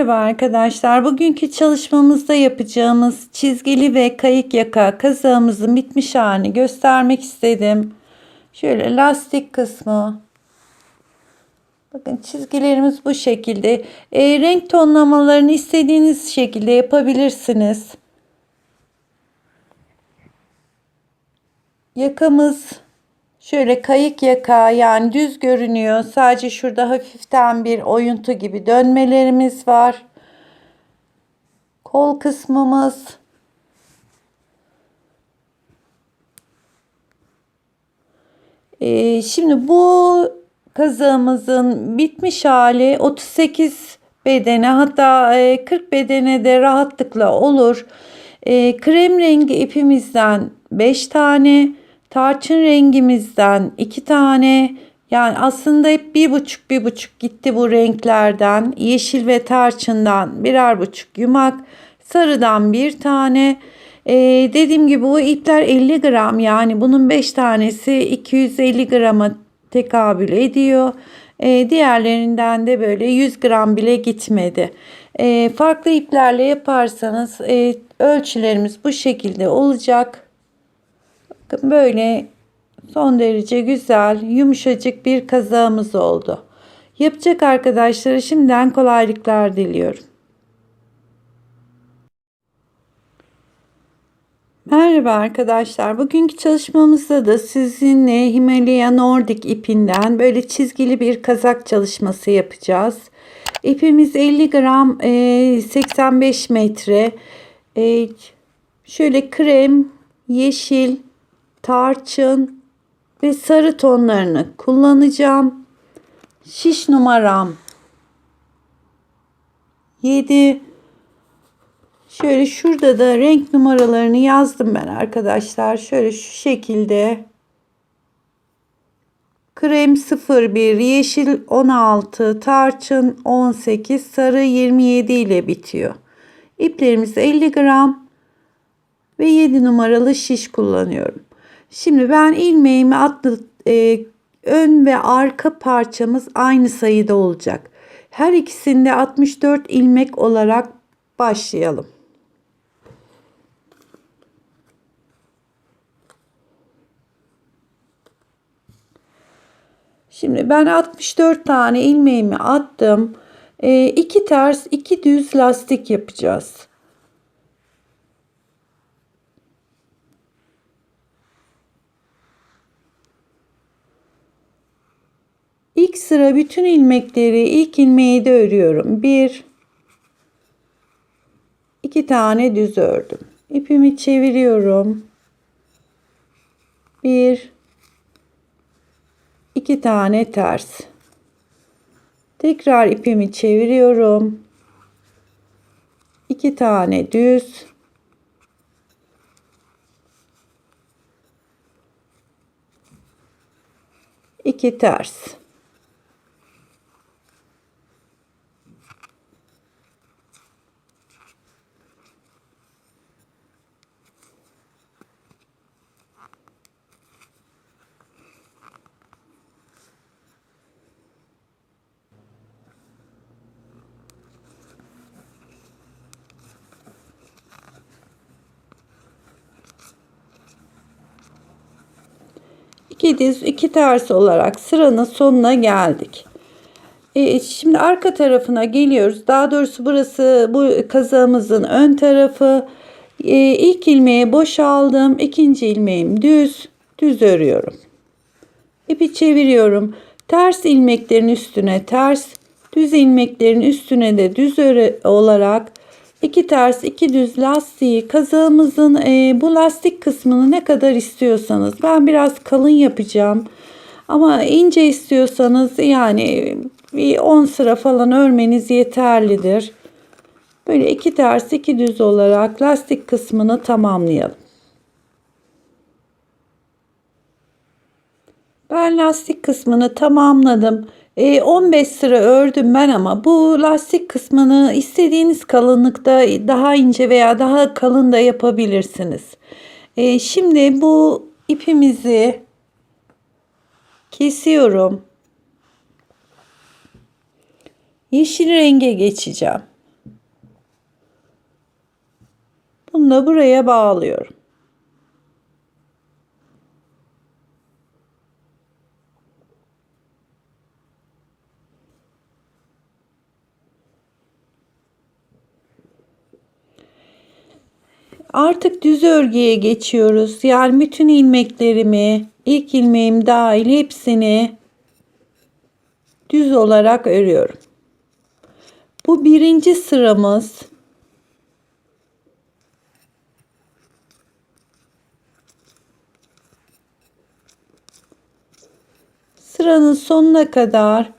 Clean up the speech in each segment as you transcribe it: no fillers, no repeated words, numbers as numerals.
Merhaba arkadaşlar. Bugünkü çalışmamızda yapacağımız çizgili ve kayık yaka kazağımızın bitmiş halini göstermek istedim. Şöyle lastik kısmı. Bakın çizgilerimiz bu şekilde. Renk tonlamalarını istediğiniz şekilde yapabilirsiniz. Yakamız şöyle kayık yaka, yani düz görünüyor. Sadece şurada hafiften bir oyuntu gibi dönmelerimiz var. Kol kısmımız. Şimdi bu kazağımızın bitmiş hali 38 bedene, hatta 40 bedene de rahatlıkla olur. Krem rengi ipimizden 5 tane, tarçın rengimizden 2 tane, yani aslında hep bir buçuk gitti bu renklerden. Yeşil ve tarçından birer buçuk yumak, sarıdan bir tane. Dediğim gibi bu ipler 50 gram, yani bunun 5 tanesi 250 grama tekabül ediyor. Diğerlerinden de böyle 100 gram bile gitmedi. Farklı iplerle yaparsanız ölçülerimiz bu şekilde olacak. Bakın böyle son derece güzel, yumuşacık bir kazağımız oldu. Yapacak arkadaşlara şimdiden kolaylıklar diliyorum. Merhaba arkadaşlar. Bugünkü çalışmamızda da sizinle Himalaya Nordic ipinden böyle çizgili bir kazak çalışması yapacağız. İpimiz 50 gram, 85 metre. Şöyle krem, yeşil, tarçın ve sarı tonlarını kullanacağım. Şiş numaram 7. Şöyle şurada da renk numaralarını yazdım ben arkadaşlar. Şöyle şu şekilde. Krem 01, yeşil 16, tarçın 18, sarı 27 ile bitiyor. İplerimiz 50 gram ve 7 numaralı şiş kullanıyorum. Şimdi ben ilmeğimi ön ve arka parçamız aynı sayıda olacak. Her ikisinde 64 ilmek olarak başlayalım. Şimdi ben 64 tane ilmeğimi attım. 2 ters 2 düz lastik yapacağız. İlk sıra bütün ilmekleri ilk ilmeği de örüyorum. 1 2 tane düz ördüm. İpimi çeviriyorum. 1 2 tane ters. Tekrar ipimi çeviriyorum. 2 tane düz. İki ters. İki düz, iki ters olarak sıranın sonuna geldik. Şimdi arka tarafına geliyoruz. Daha doğrusu burası bu kazağımızın ön tarafı. İlk ilmeği boşaldım. İkinci ilmeğim düz örüyorum. İpi çeviriyorum. Ters ilmeklerin üstüne ters, düz ilmeklerin üstüne de düz olarak 2 ters 2 düz lastiği, kazağımızın bu lastik kısmını ne kadar istiyorsanız, ben biraz kalın yapacağım ama ince istiyorsanız yani bir 10 sıra falan örmeniz yeterlidir. Böyle 2 ters 2 düz olarak lastik kısmını tamamlayalım. Ben lastik kısmını tamamladım. 15 sıra ördüm ben, ama bu lastik kısmını istediğiniz kalınlıkta daha ince veya daha kalın da yapabilirsiniz. Şimdi bu ipimizi kesiyorum. Yeşil renge geçeceğim. Bunu da buraya bağlıyorum. Artık düz örgüye geçiyoruz. Yani bütün ilmeklerimi, ilk ilmeğim dahil hepsini düz olarak örüyorum. Bu birinci sıramız. Sıranın sonuna kadar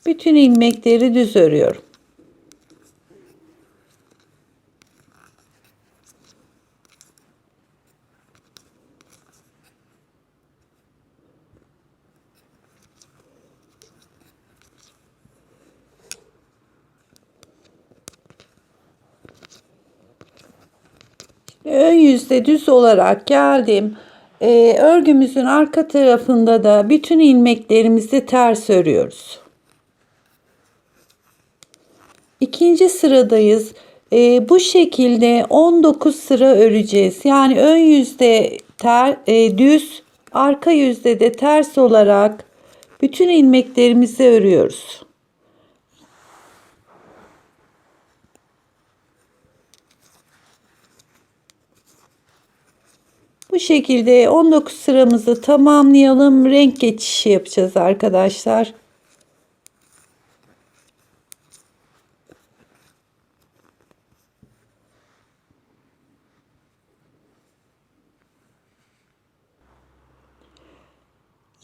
bütün ilmekleri düz örüyorum. Ön yüzde düz olarak geldim. Örgümüzün arka tarafında da bütün ilmeklerimizi ters örüyoruz. İkinci sıradayız. Bu şekilde 19 sıra öreceğiz. Yani ön yüzde düz, arka yüzde de ters olarak bütün ilmeklerimizi örüyoruz. Bu şekilde 19 sıramızı tamamlayalım. Renk geçişi yapacağız arkadaşlar.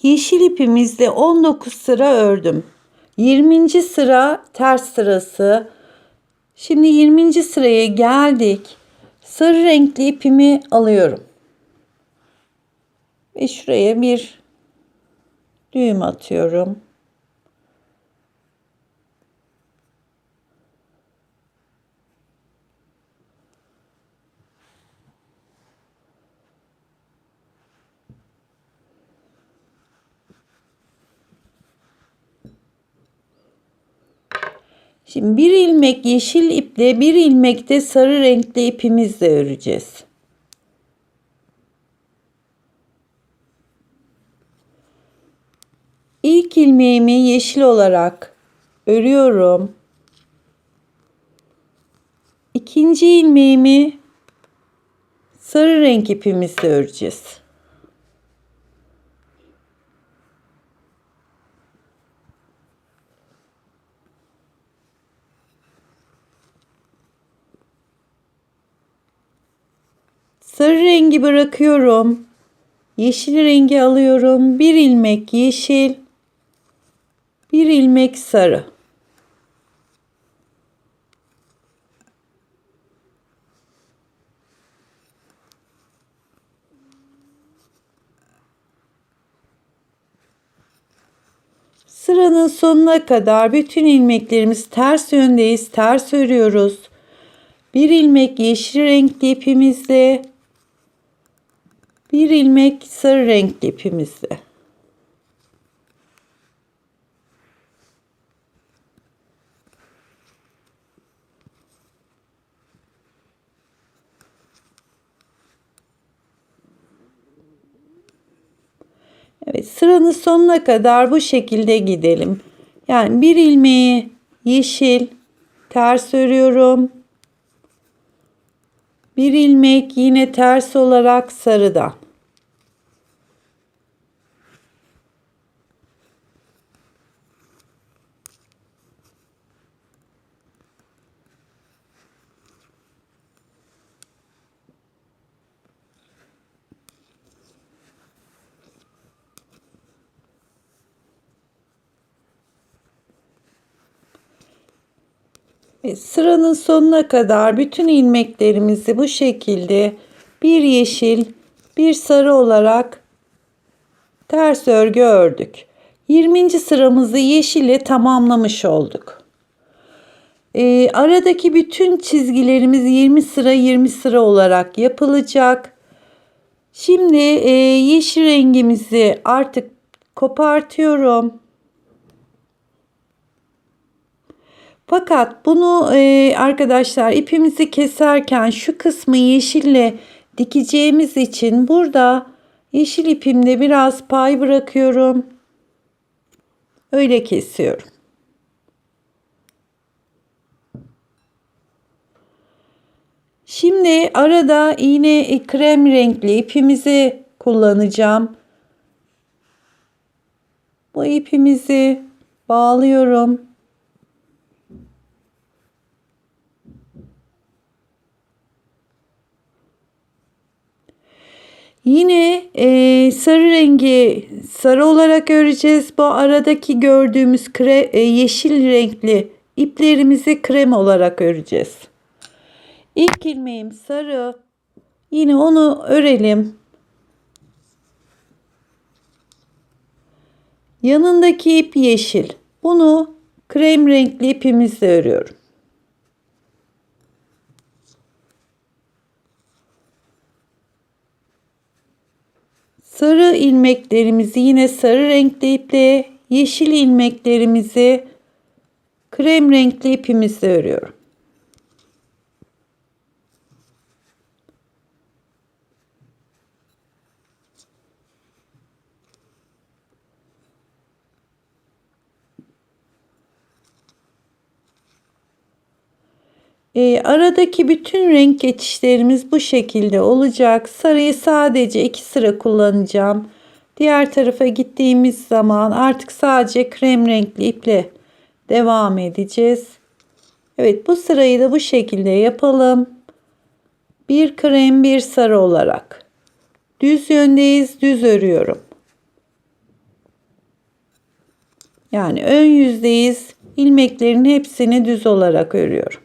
Yeşil ipimizde 19 sıra ördüm. 20. sıra ters sırası. Şimdi 20. sıraya geldik. Sarı renkli ipimi alıyorum. Ve şuraya bir düğüm atıyorum. Şimdi bir ilmek yeşil iple bir ilmek de sarı renkli ipimizle öreceğiz. İlk ilmeğimi yeşil olarak örüyorum. İkinci ilmeğimi sarı renk ipimizle öreceğiz. Sarı rengi bırakıyorum. Yeşil rengi alıyorum. Bir ilmek yeşil, bir ilmek sarı. Sıranın sonuna kadar bütün ilmeklerimiz ters yöndeyiz. Ters örüyoruz. Bir ilmek yeşil renkli ipimizle, bir ilmek sarı renkli ipimizle. Evet, sıranın sonuna kadar bu şekilde gidelim. Yani bir ilmeği yeşil ters örüyorum. Bir ilmek yine ters olarak sarıdan. Sıranın sonuna kadar bütün ilmeklerimizi bu şekilde bir yeşil, bir sarı olarak ters örgü ördük. 20. sıramızı yeşille tamamlamış olduk. Aradaki bütün çizgilerimiz 20 sıra 20 sıra olarak yapılacak. Şimdi yeşil rengimizi artık kopartıyorum. Fakat bunu arkadaşlar ipimizi keserken şu kısmı yeşille dikeceğimiz için burada yeşil ipimde biraz pay bırakıyorum. Öyle kesiyorum. Şimdi arada yine krem renkli ipimizi kullanacağım. Bu ipimizi bağlıyorum. Yine sarı rengi sarı olarak öreceğiz. Bu aradaki gördüğümüz yeşil renkli iplerimizi krem olarak öreceğiz. İlk ilmeğim sarı. Yine onu örelim. Yanındaki ip yeşil. Bunu krem renkli ipimizle örüyorum. Sarı ilmeklerimizi yine sarı renkli iple, yeşil ilmeklerimizi krem renkli ipimizle örüyorum. Aradaki bütün renk geçişlerimiz bu şekilde olacak. Sarıyı sadece 2 sıra kullanacağım. Diğer tarafa gittiğimiz zaman artık sadece krem renkli iple devam edeceğiz. Evet, bu sırayı da bu şekilde yapalım. Bir krem bir sarı olarak. Düz yöndeyiz, düz örüyorum. Yani ön yüzdeyiz. İlmeklerin hepsini düz olarak örüyorum.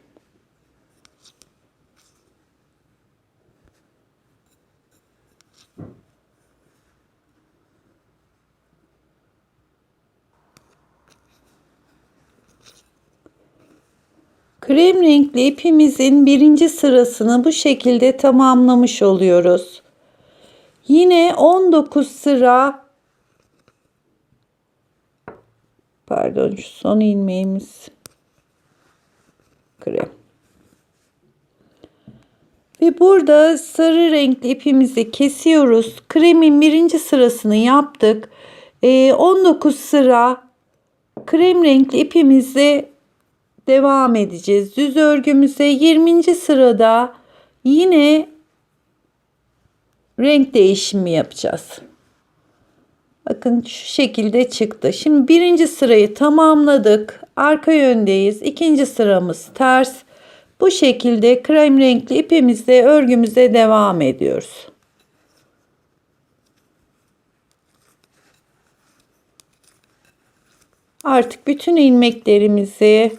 Krem renkli ipimizin birinci sırasını bu şekilde tamamlamış oluyoruz. Yine 19 sıra şu son ilmeğimiz krem. Ve burada sarı renkli ipimizi kesiyoruz. Kremin birinci sırasını yaptık. 19 sıra krem renkli ipimizle devam edeceğiz. Düz örgümüze 20. sırada yine renk değişimi yapacağız. Bakın şu şekilde çıktı. Şimdi birinci sırayı tamamladık. Arka yöndeyiz. İkinci sıramız ters. Bu şekilde krem renkli ipimizle örgümüze devam ediyoruz. Artık bütün ilmeklerimizi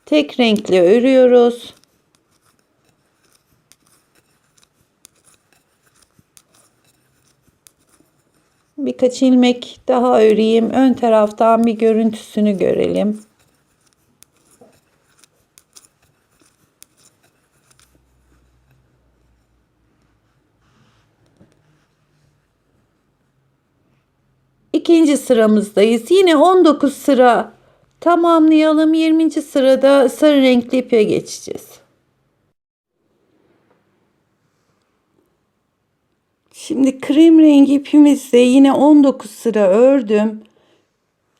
tek renkle örüyoruz. Birkaç ilmek daha öreyim. Ön taraftan bir görüntüsünü görelim. İkinci sıramızdayız. Yine 19 sıra tamamlayalım. 20. sırada sarı renkli ipe geçeceğiz. Şimdi krem rengi ipimizle yine 19 sıra ördüm.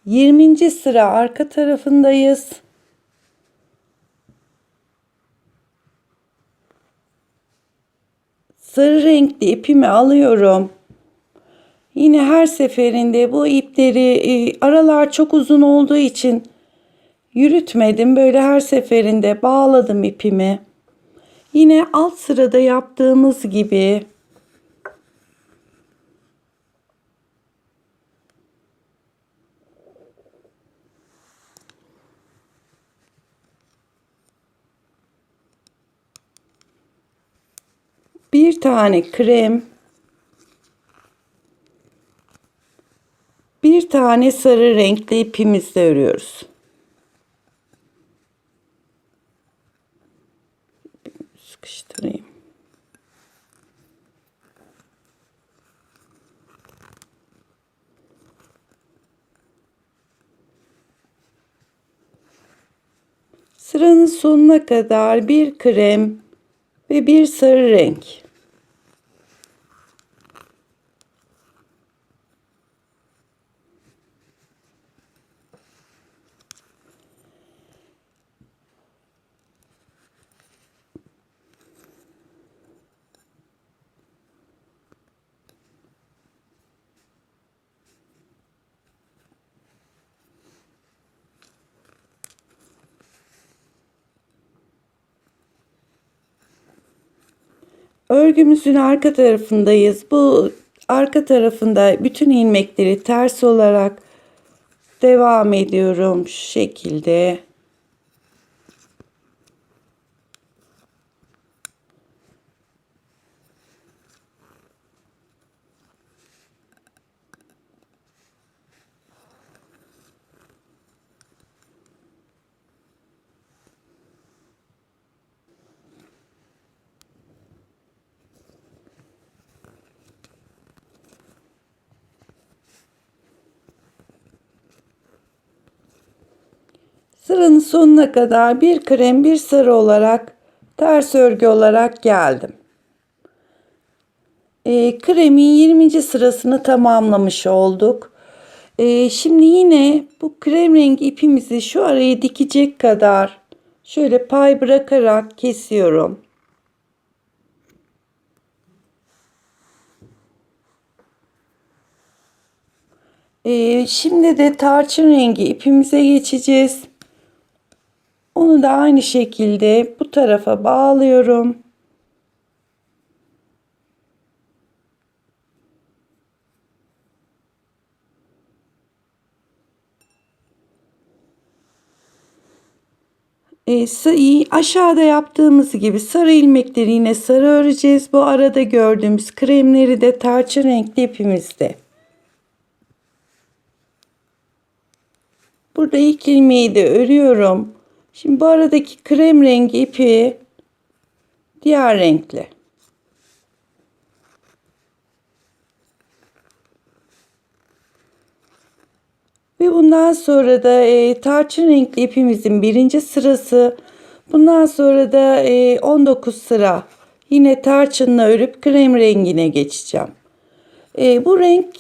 20. sıra arka tarafındayız. Sarı renkli ipimi alıyorum. Yine her seferinde bu ipleri aralar çok uzun olduğu için yürütmedim. Böyle her seferinde bağladım ipimi. Yine alt sırada yaptığımız gibi bir tane krem, bir tane sarı renkli ipimizle örüyoruz. Sıkıştırayım. Sıranın sonuna kadar bir krem ve bir sarı renk. Örgümüzün arka tarafındayız. Bu arka tarafında bütün ilmekleri ters olarak devam ediyorum şu şekilde. Sıranın sonuna kadar bir krem bir sarı olarak ters örgü olarak geldim. Kremin 20. sırasını tamamlamış olduk. Şimdi yine bu krem rengi ipimizi şu arayı dikecek kadar şöyle pay bırakarak kesiyorum. Şimdi de tarçın rengi ipimize geçeceğiz. Onu da aynı şekilde bu tarafa bağlıyorum. Aşağıda yaptığımız gibi sarı ilmekleri yine sarı öreceğiz. Bu arada gördüğümüz kremleri de tarçın renkli ipimizde. Burada ilk ilmeği de örüyorum. Şimdi bu aradaki krem rengi ipi diğer renkle. Ve bundan sonra da tarçın renkli ipimizin 1. sırası. Bundan sonra da 19 sıra yine tarçınla örüp krem rengine geçeceğim. Bu renk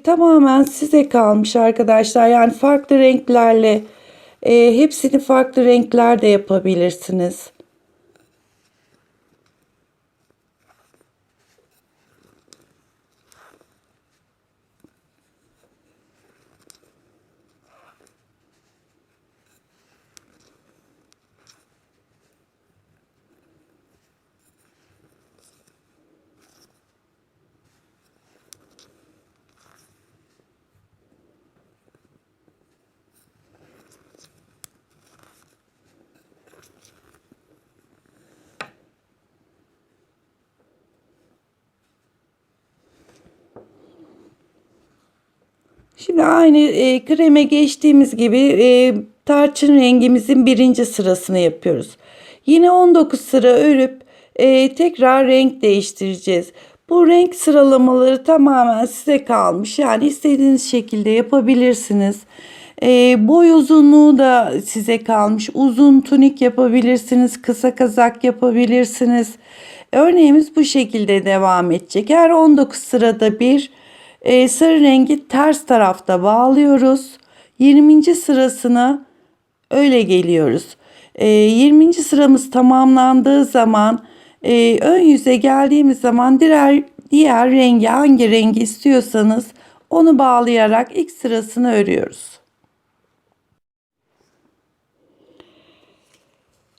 tamamen size kalmış arkadaşlar. Yani farklı renklerle hepsini farklı renklerde yapabilirsiniz. Şimdi aynı kreme geçtiğimiz gibi tarçın rengimizin 1. sırasını yapıyoruz. Yine 19 sıra örüp tekrar renk değiştireceğiz. Bu renk sıralamaları tamamen size kalmış. Yani istediğiniz şekilde yapabilirsiniz. Boy uzunluğu da size kalmış. Uzun tunik yapabilirsiniz. Kısa kazak yapabilirsiniz. Örneğimiz bu şekilde devam edecek. Her 19 sırada bir sarı rengi ters tarafta bağlıyoruz. 20. sırasına öyle geliyoruz. 20. sıramız tamamlandığı zaman ön yüze geldiğimiz zaman diğer rengi hangi rengi istiyorsanız onu bağlayarak ilk sırasını örüyoruz.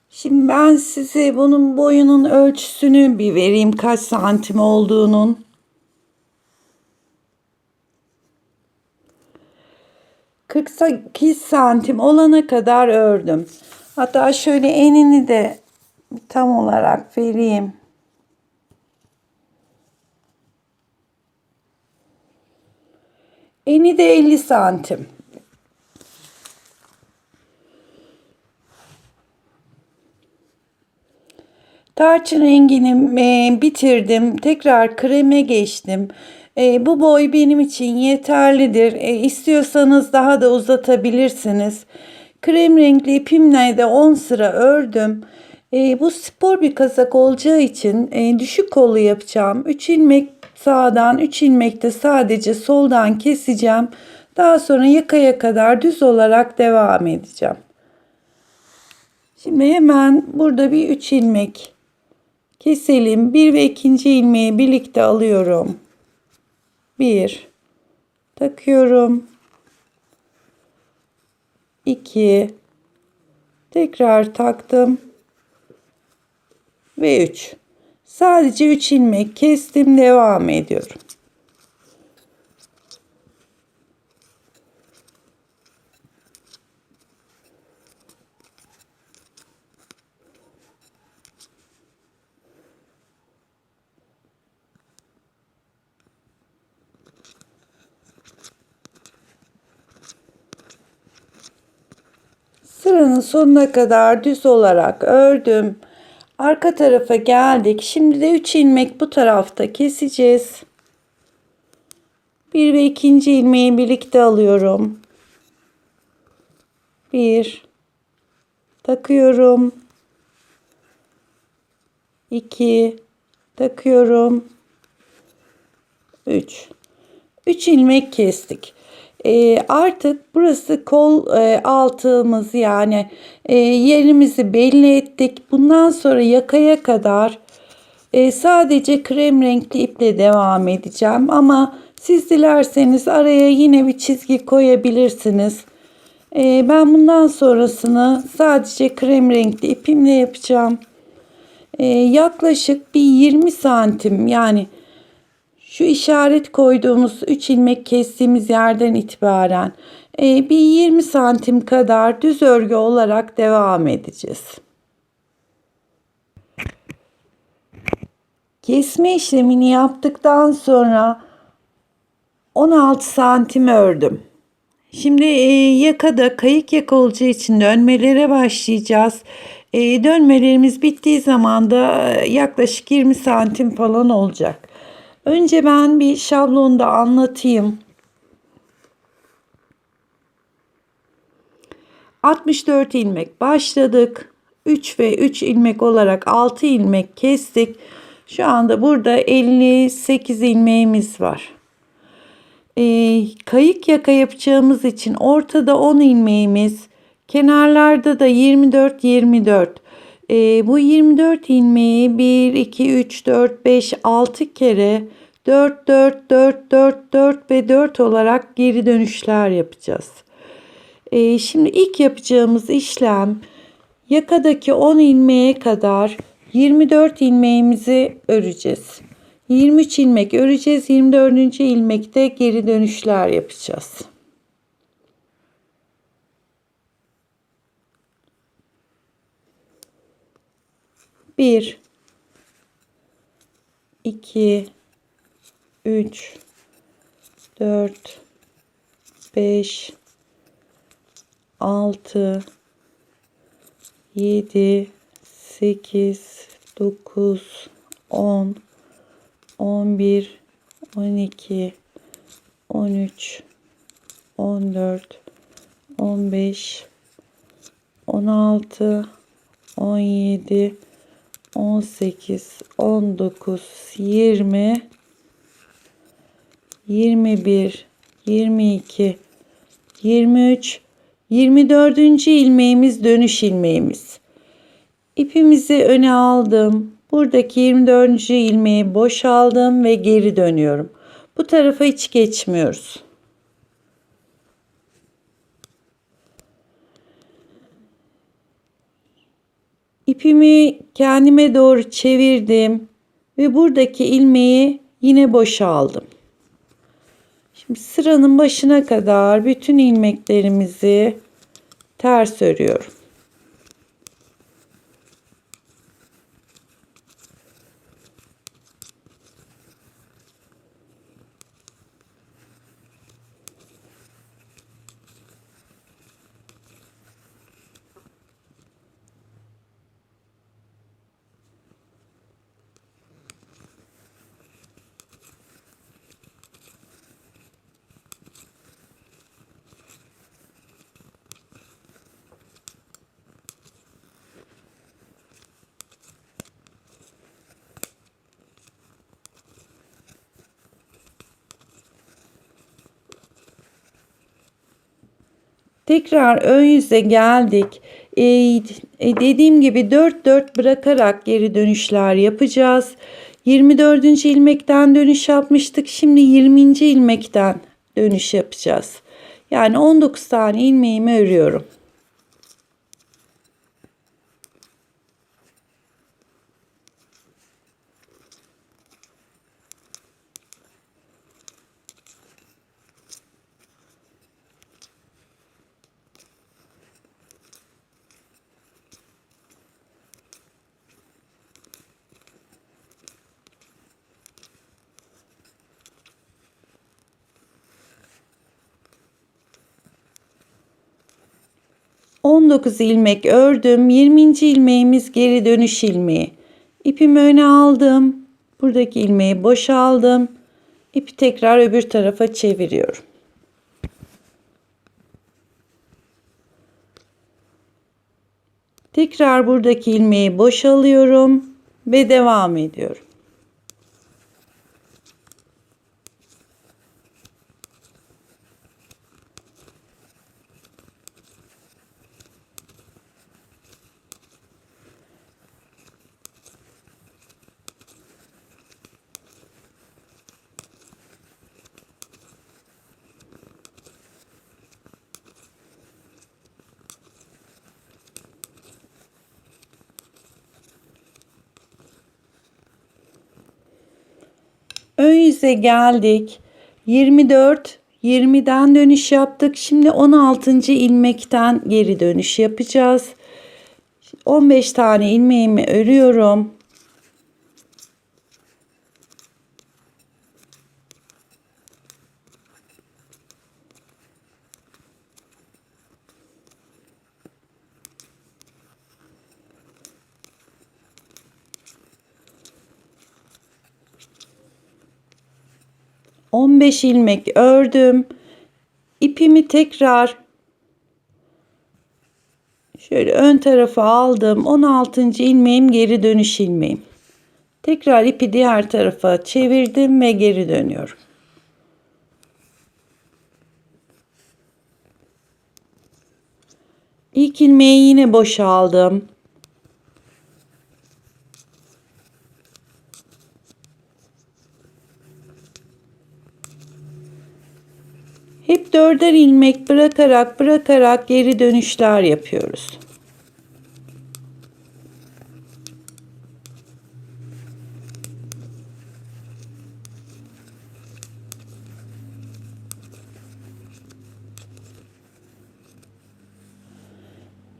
Şimdi ben size bunun boyunun ölçüsünü bir vereyim, kaç santim olduğunun. 48 santim olana kadar ördüm. Hatta şöyle enini de tam olarak vereyim. Eni de 50 santim. Tarçın rengini bitirdim. Tekrar kreme geçtim. Bu boy benim için yeterlidir. İstiyorsanız daha da uzatabilirsiniz. Krem renkli ipimle de 10 sıra ördüm. Bu spor bir kazak olacağı için düşük kollu yapacağım. 3 ilmek sağdan, 3 ilmek de sadece soldan keseceğim. Daha sonra yakaya kadar düz olarak devam edeceğim. Şimdi hemen burada bir 3 ilmek keselim. 1 ve 2. ilmeği birlikte alıyorum. 1 takıyorum. 2 tekrar taktım ve 3. Sadece 3 ilmek kestim, devam ediyorum. Sıranın sonuna kadar düz olarak ördüm. Arka tarafa geldik. Şimdi de 3 ilmek bu tarafta keseceğiz. 1 ve 2. ilmeği birlikte alıyorum. 1 takıyorum. 2 takıyorum. 3 ilmek kestik. Artık burası kol altımız, yani yerimizi belli ettik. Bundan sonra yakaya kadar sadece krem renkli iple devam edeceğim. Ama siz dilerseniz araya yine bir çizgi koyabilirsiniz. Ben bundan sonrasını sadece krem renkli ipimle yapacağım. Yaklaşık bir 20 santim, yani şu işaret koyduğumuz 3 ilmek kestiğimiz yerden itibaren bir 20 santim kadar düz örgü olarak devam edeceğiz. Kesme işlemini yaptıktan sonra 16 santim ördüm. Şimdi yakada kayık yaka olacağı için dönmelere başlayacağız. Dönmelerimiz bittiği zaman da yaklaşık 20 santim falan olacak. Önce ben bir şablonda anlatayım. 64 ilmek başladık. 3 ve 3 ilmek olarak 6 ilmek kestik. Şu anda burada 58 ilmeğimiz var. Kayık yaka yapacağımız için ortada 10 ilmeğimiz, kenarlarda da 24. Bu 24 ilmeği 1 2 3 4 5 6 kere 4 ve 4 olarak geri dönüşler yapacağız. Şimdi ilk yapacağımız işlem, yakadaki 10 ilmeğe kadar 24 ilmeğimizi öreceğiz. 23 ilmek öreceğiz. 24. ilmekte geri dönüşler yapacağız. Bir, 2, 3, 4, 5, 6, 7, 8, 9, 10, 11, 12, 13, 14, 15, 16, 17, 18, 19, 20, 21, 22, 23, 24. ilmeğimiz dönüş ilmeğimiz. İpimizi öne aldım. Buradaki 24. ilmeği boşaldım ve geri dönüyorum. Bu tarafa hiç geçmiyoruz. İpimi kendime doğru çevirdim ve buradaki ilmeği yine boşaldım. Şimdi sıranın başına kadar bütün ilmeklerimizi ters örüyorum. Tekrar ön yüze geldik. Dediğim gibi 4-4 bırakarak geri dönüşler yapacağız. 24. ilmekten dönüş yapmıştık. Şimdi 20. ilmekten dönüş yapacağız. Yani 19 tane ilmeğimi örüyorum. 19 ilmek ördüm. 20. ilmeğimiz geri dönüş ilmeği. İpimi öne aldım. Buradaki ilmeği boşaldım. İpi tekrar öbür tarafa çeviriyorum. Tekrar buradaki ilmeği boşalıyorum ve devam ediyorum. Ön yüze geldik. 24, 20'den dönüş yaptık. Şimdi 16. ilmekten geri dönüş yapacağız. 15 tane ilmeğimi örüyorum. On beş ilmek ördüm. İpimi tekrar şöyle ön tarafa aldım. 16. ilmeğim geri dönüş ilmeğim. Tekrar ipi diğer tarafa çevirdim ve geri dönüyorum. İlk ilmeği yine boşaldım. Hep 4'er ilmek bırakarak geri dönüşler yapıyoruz.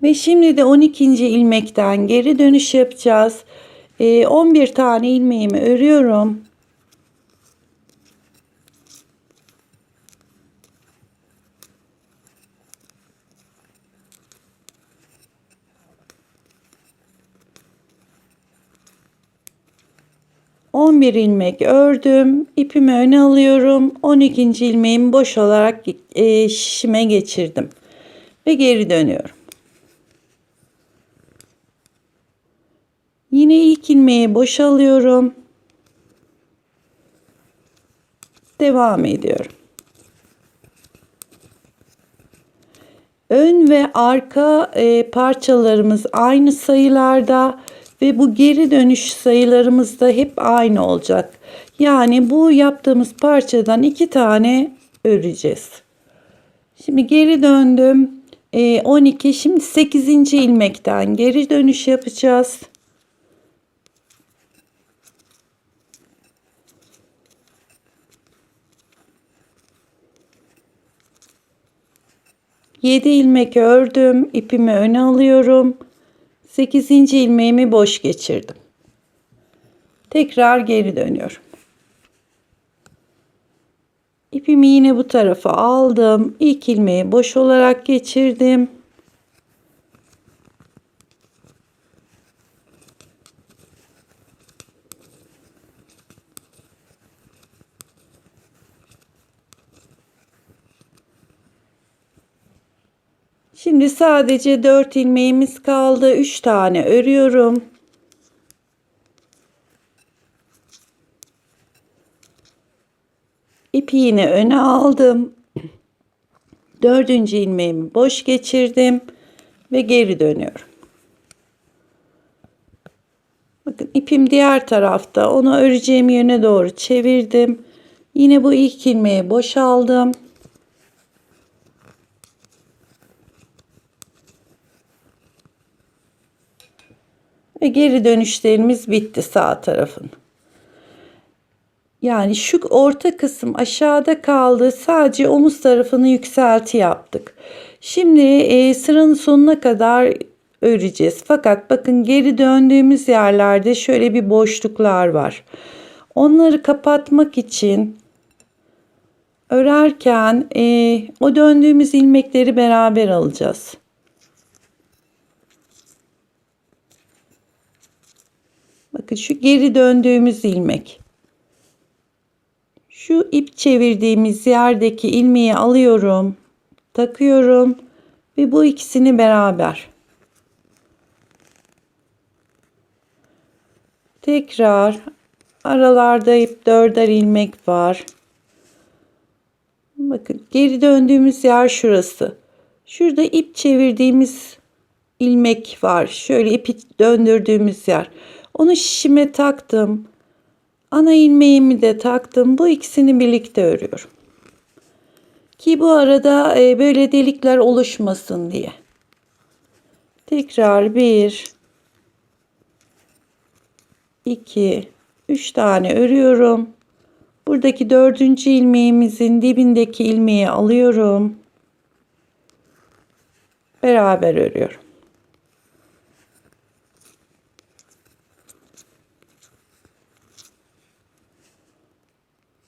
Ve şimdi de 12. ilmekten geri dönüş yapacağız. 11 tane ilmeğimi örüyorum. Bir ilmek ördüm. İpimi öne alıyorum. 12. ilmeğimi boş olarak şişime geçirdim. Ve geri dönüyorum. Yine ilk ilmeği boşalıyorum. Devam ediyorum. Ön ve arka parçalarımız aynı sayılarda ve bu geri dönüş sayılarımız da hep aynı olacak. Yani bu yaptığımız parçadan 2 tane öreceğiz. Şimdi geri döndüm. 12. Şimdi 8. ilmekten geri dönüş yapacağız. Yedi ilmek ördüm. İpimi öne alıyorum. 8. ilmeğimi boş geçirdim. Tekrar geri dönüyorum. İpimi yine bu tarafa aldım. İlk ilmeği boş olarak geçirdim. Şimdi sadece 4 ilmeğimiz kaldı. 3 tane örüyorum. İpi yine öne aldım. Dördüncü ilmeğimi boş geçirdim ve geri dönüyorum. Bakın ipim diğer tarafta. Onu öreceğim yöne doğru çevirdim. Yine bu ilk ilmeği boşaldım. Ve geri dönüşlerimiz bitti sağ tarafın. Yani şu orta kısım aşağıda kaldı. Sadece omuz tarafını yükselti yaptık. Şimdi sıranın sonuna kadar öreceğiz. Fakat bakın geri döndüğümüz yerlerde şöyle bir boşluklar var. Onları kapatmak için örerken o döndüğümüz ilmekleri beraber alacağız. Bakın şu geri döndüğümüz ilmek. Şu ip çevirdiğimiz yerdeki ilmeği alıyorum, takıyorum ve bu ikisini beraber. Tekrar aralarda ip dörder ilmek var. Bakın geri döndüğümüz yer şurası. Şurada ip çevirdiğimiz ilmek var. Şöyle ipi döndürdüğümüz yer. Onu şişime taktım. Ana ilmeğimi de taktım. Bu ikisini birlikte örüyorum. Ki bu arada böyle delikler oluşmasın diye. Tekrar 1, 2, 3 tane örüyorum. Buradaki dördüncü ilmeğimizin dibindeki ilmeği alıyorum. Beraber örüyorum.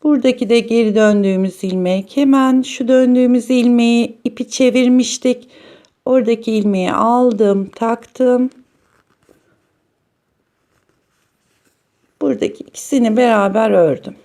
Buradaki de geri döndüğümüz ilmek. Hemen şu döndüğümüz ilmeği ipi çevirmiştik. Oradaki ilmeği aldım, taktım. Buradaki ikisini beraber ördüm.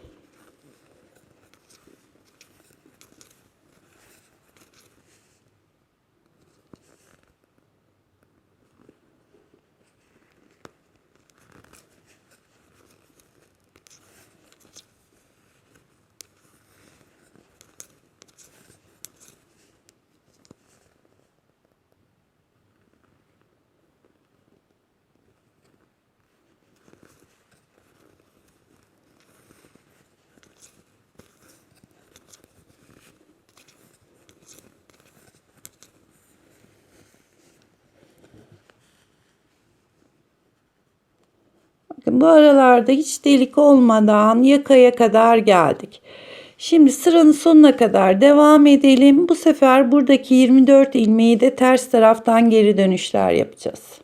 Bakın bu aralarda hiç delik olmadan yakaya kadar geldik. Şimdi sıranın sonuna kadar devam edelim. Bu sefer buradaki 24 ilmeği de ters taraftan geri dönüşler yapacağız.